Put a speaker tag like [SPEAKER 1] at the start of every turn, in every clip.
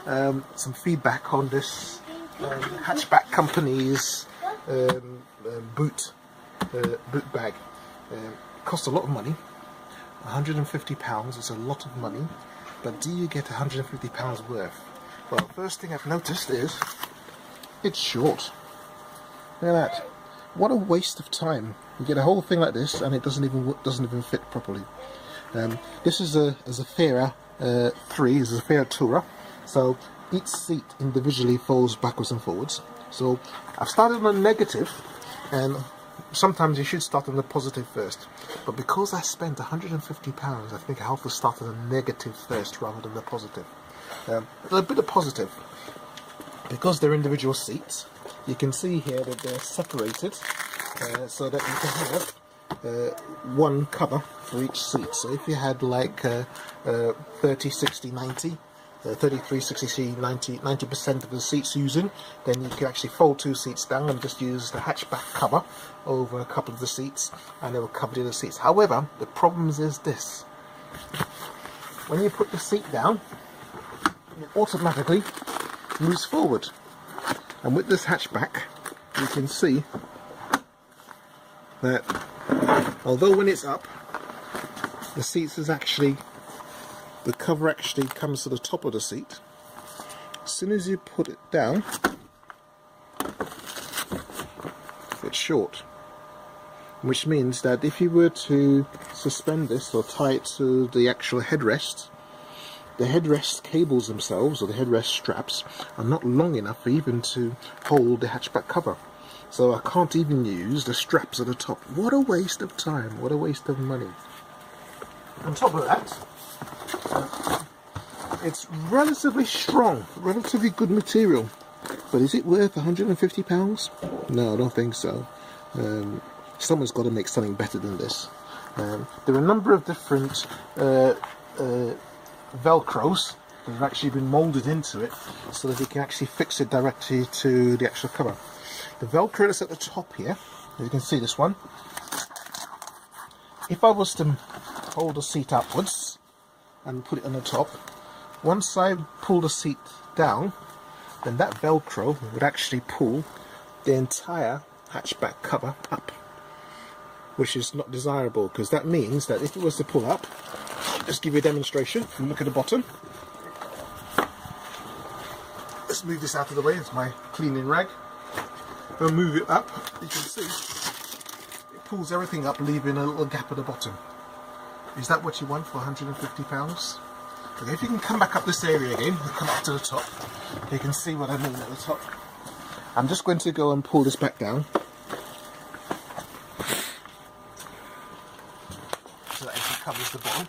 [SPEAKER 1] some feedback on this hatchback company's boot bag. It cost a lot of money. £150 is a lot of money, but do you get £150 worth? Well, first thing I've noticed is it's short. Look at that. What a waste of time. You get a whole thing like this and it doesn't even fit properly. This is a Zafira 3, is a Zafira Tourer, so each seat individually folds backwards and forwards. So I've started on a negative, and sometimes you should start on the positive first, but because I spent £150, I think I have to start on a negative first rather than the positive. A bit of positive, because they're individual seats, you can see here that they're separated so that you can have one cover for each seat. So if you had like 30, 60, 90, 33, 60, 90% of the seats using, then you can actually fold two seats down and just use the hatchback cover over a couple of the seats, and it will cover the other seats. However, the problem is this: when you put the seat down, it automatically moves forward, and with this hatchback you can see that although when it's up, the seats is actually, the cover actually comes to the top of the seat. As soon as you put it down, it's short, which means that if you were to suspend this or tie it to the actual headrest, the headrest cables themselves, or the headrest straps, are not long enough even to hold the hatchback cover. So I can't even use the straps at the top. What a waste of time, what a waste of money. On top of that, it's relatively strong, relatively good material, but is it worth £150? No, I don't think so. Someone's got to make something better than this. There are a number of different Velcros that have actually been moulded into it so that you can actually fix it directly to the actual cover. The Velcro that's at the top here, you can see this one. If I was to hold the seat upwards and put it on the top, once I pull the seat down, then that Velcro would actually pull the entire hatchback cover up, which is not desirable, because that means that if it was to pull up, just give you a demonstration. If you look at the bottom, let's move this out of the way, it's my cleaning rag. If I move it up, you can see it pulls everything up, leaving a little gap at the bottom. Is that what you want for £150? Okay, if you can come back up this area again, come up to the top, you can see what I mean at the top. I'm just going to go and pull this back down, so that it covers the bottom.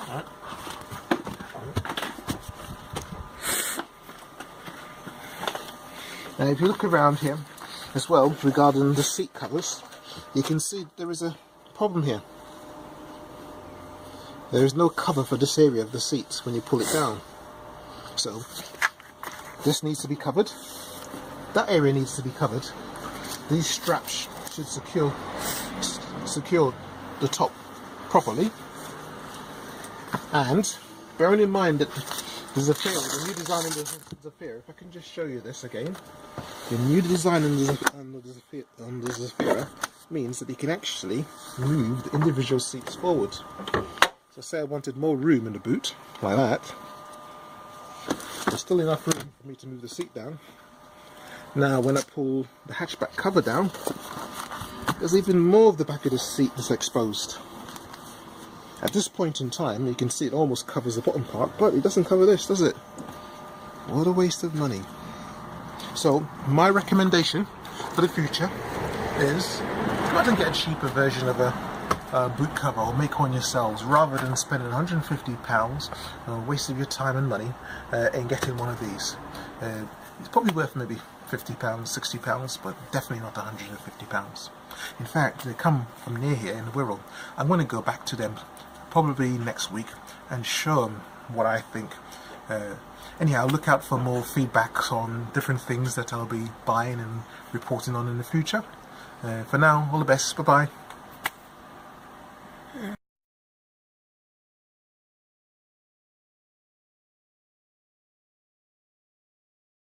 [SPEAKER 1] Right. Now if you look around here as well regarding the seat covers, you can see there is a problem here. There is no cover for this area of the seats when you pull it down. So this needs to be covered. That area needs to be covered. These straps should secure the top properly. And bearing in mind that the Zafira, the new design in the Zafira, if I can just show you this again, the new design on the Zafira means that you can actually move the individual seats forward. So say I wanted more room in the boot, like that. There's still enough room for me to move the seat down. Now when I pull the hatchback cover down, there's even more of the back of the seat that's exposed. At this point in time, you can see it almost covers the bottom part, but it doesn't cover this, does it? What a waste of money. So my recommendation for the future is go out and get a cheaper version of a boot cover, or make one yourselves, rather than spending £150, wasting your time and money in getting one of these. It's probably worth maybe £50, £60, but definitely not £150. In fact, they come from near here in Wirral. I'm going to go back to them probably next week and show them what I think. Anyhow, look out for more feedbacks on different things that I'll be buying and reporting on in the future. For now, all the best. Bye bye.